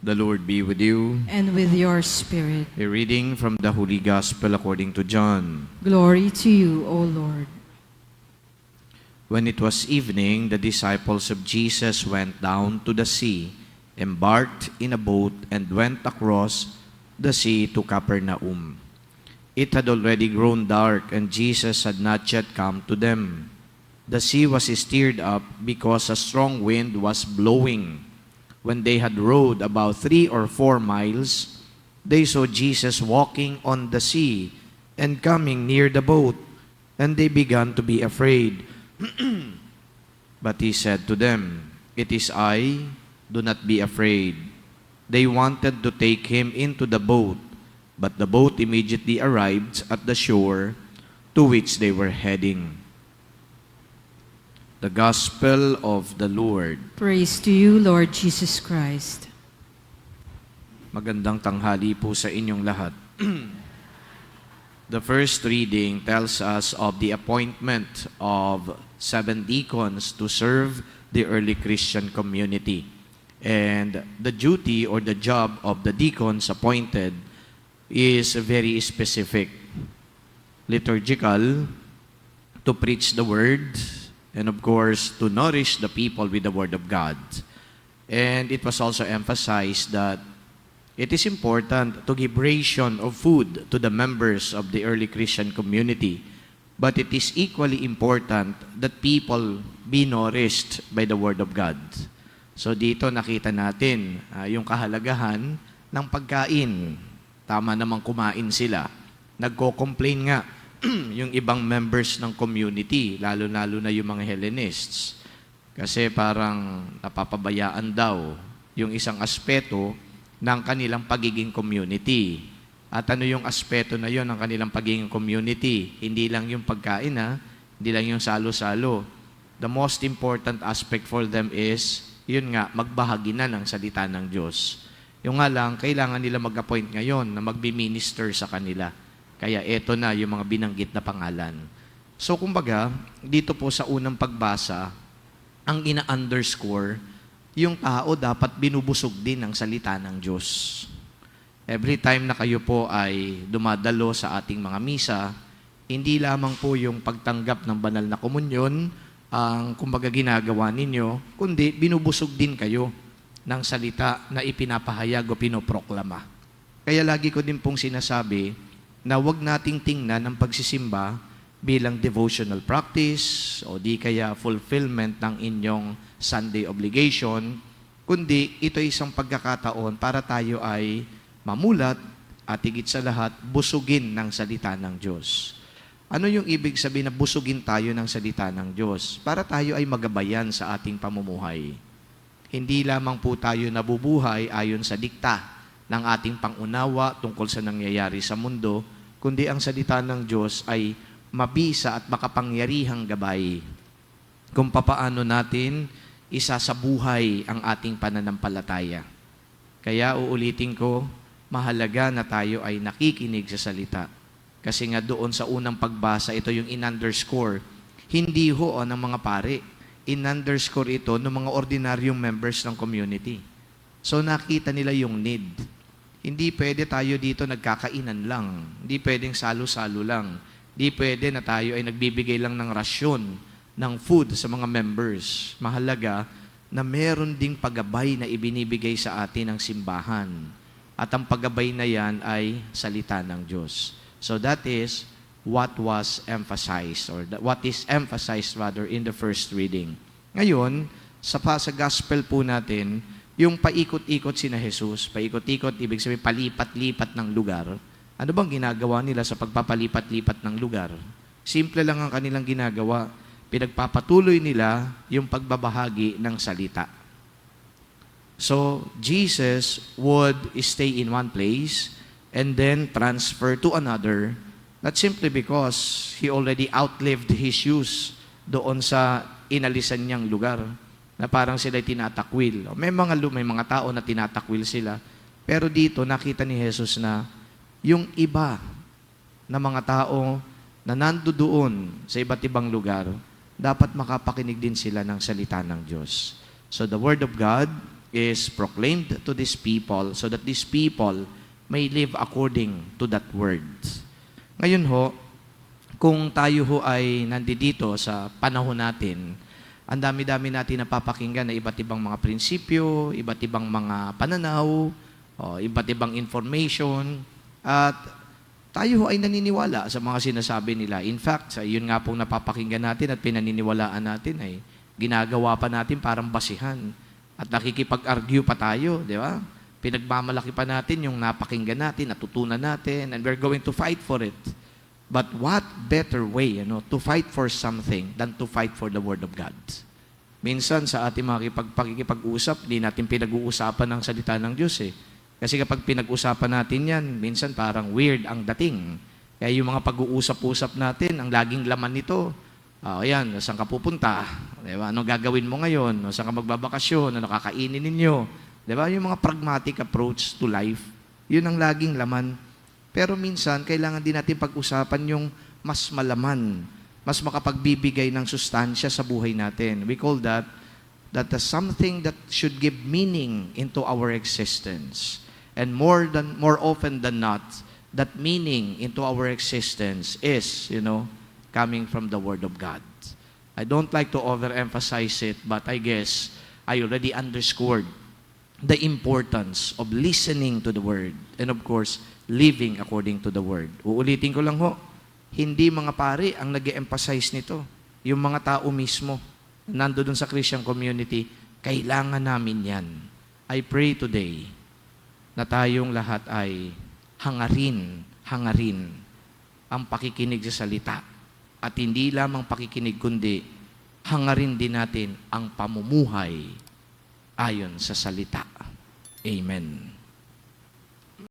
The Lord be with you. And with your spirit. A reading from the Holy Gospel according to John. Glory to you, O Lord. When it was evening, the disciples of Jesus went down to the sea, embarked in a boat, and went across the sea to Capernaum. It had already grown dark, and Jesus had not yet come to them. The sea was stirred up because a strong wind was blowing. When they had rowed about 3 or 4 miles, they saw Jesus walking on the sea and coming near the boat, and they began to be afraid. But he said to them, "It is I, do not be afraid." They wanted to take him into the boat, but the boat immediately arrived at the shore to which they were heading. The Gospel of the Lord. Praise to you, Lord Jesus Christ. Magandang tanghali po sa inyong lahat. The first reading tells us of the appointment of 7 deacons to serve the early Christian community. And the duty or the job of the deacons appointed is very specific. Liturgical, to preach the word, and of course, to nourish the people with the word of God. And it was also emphasized that it is important to give ration of food to the members of the early Christian community, but it is equally important that people be nourished by the Word of God. So dito nakita natin yung kahalagahan ng pagkain. Tama namang kumain sila. Nagko-complain nga yung ibang members ng community, lalo-lalo na yung mga Hellenists. Kasi parang napapabayaan daw yung isang aspeto ng kanilang pagiging community. At ano yung aspeto na yon ng kanilang pagiging community? Hindi lang yung pagkain, hindi lang yung salo-salo. The most important aspect for them is, yun nga, magbahagi na ng salita ng Diyos. Yung nga lang, kailangan nila mag-appoint ngayon na magbi-minister sa kanila. Kaya eto na yung mga binanggit na pangalan. So kumbaga, dito po sa unang pagbasa, ang ina-underscore, yung tao dapat binubusog din ng salita ng Diyos. Every time na kayo po ay dumadalo sa ating mga misa, hindi lamang po yung pagtanggap ng banal na komunyon ang kumbaga ginagawa ninyo, kundi binubusog din kayo ng salita na ipinapahayag o pinoproklama. Kaya lagi ko din pong sinasabi na huwag nating tingnan ang pagsisimba bilang devotional practice o di kaya fulfillment ng inyong Sunday obligation, kundi ito ay isang pagkakataon para tayo ay mamulat at higit sa lahat, busugin ng salita ng Diyos. Ano yung ibig sabihin na busugin tayo ng salita ng Diyos? Para tayo ay magabayan sa ating pamumuhay. Hindi lamang po tayo nabubuhay ayon sa dikta ng ating pangunawa tungkol sa nangyayari sa mundo, kundi ang salita ng Diyos ay mabisa at makapangyarihang gabay kung papaano natin isasabuhay ang ating pananampalataya. Kaya uulitin ko, mahalaga na tayo ay nakikinig sa salita. Kasi nga doon sa unang pagbasa, ito yung in-underscore. Hindi ho ng mga pare. In-underscore ito ng mga ordinaryong members ng community. So nakita nila yung need. Hindi pwede tayo dito nagkakainan lang. Hindi pwedeng salo-salo lang. Hindi pwede na tayo ay nagbibigay lang ng rasyon ng food sa mga members. Mahalaga na meron ding paggabay na ibinibigay sa atin ng simbahan. At ang paggabay na yan ay salita ng Diyos. So that is what was emphasized, or what is emphasized rather in the first reading. Ngayon, sa gospel po natin, yung paikot-ikot sina Jesus, paikot-ikot, ibig sabihin palipat-lipat ng lugar. Ano bang ginagawa nila sa pagpapalipat-lipat ng lugar? Simple lang ang kanilang ginagawa. Pinagpapatuloy nila yung pagbabahagi ng salita. So, Jesus would stay in one place and then transfer to another, not simply because he already outlived his use doon sa inalisan niyang lugar, na parang sila tinatakwil. May mga tao na tinatakwil sila, pero dito nakita ni Jesus na yung iba na mga tao na nandoon sa iba't ibang lugar, dapat makapakinig din sila ng salita ng Diyos. So the Word of God is proclaimed to these people so that these people may live according to that word. Ngayon ho, kung tayo ho ay nandito sa panahon natin, ang dami-dami natin napapakinggan na iba't ibang mga prinsipyo, iba't ibang mga pananaw, iba't ibang information, at tayo ho ay naniniwala sa mga sinasabi nila. In fact, yun nga pong napapakinggan natin at pinaniniwalaan natin ay ginagawa pa natin parang basihan. At nakikipag-argue pa tayo, di ba? Pinagmamalaki pa natin yung napakinggan natin, natutunan natin, and we're going to fight for it. But what better way, to fight for something than to fight for the Word of God? Minsan sa ating mga pakikipag-usap, di natin pinag-uusapan ng salita ng Diyos eh. Kasi kapag pinag-usapan natin yan, minsan parang weird ang dating. Kaya yung mga pag-uusap-usap natin, ang laging laman nito, ayan, saan ka pupunta? Diba? Anong gagawin mo ngayon? Saan ka magbabakasyon? Ano kakainin ninyo? Diba? Yung mga pragmatic approach to life, yun ang laging laman. Pero minsan, kailangan din natin pag-usapan yung mas malaman, mas makapagbibigay ng sustansya sa buhay natin. We call that something that should give meaning into our existence. And more often than not, that meaning into our existence is, coming from the Word of God. I don't like to overemphasize it, but I guess I already underscored the importance of listening to the Word and of course, living according to the Word. Uulitin ko lang ho, hindi mga pari ang nag-emphasize nito. Yung mga tao mismo, nando dun sa Christian community, kailangan namin yan. I pray today na tayong lahat ay hangarin ang pakikinig sa salita. At hindi lamang pakikinig, kundi hangarin din natin ang pamumuhay ayon sa salita. Amen.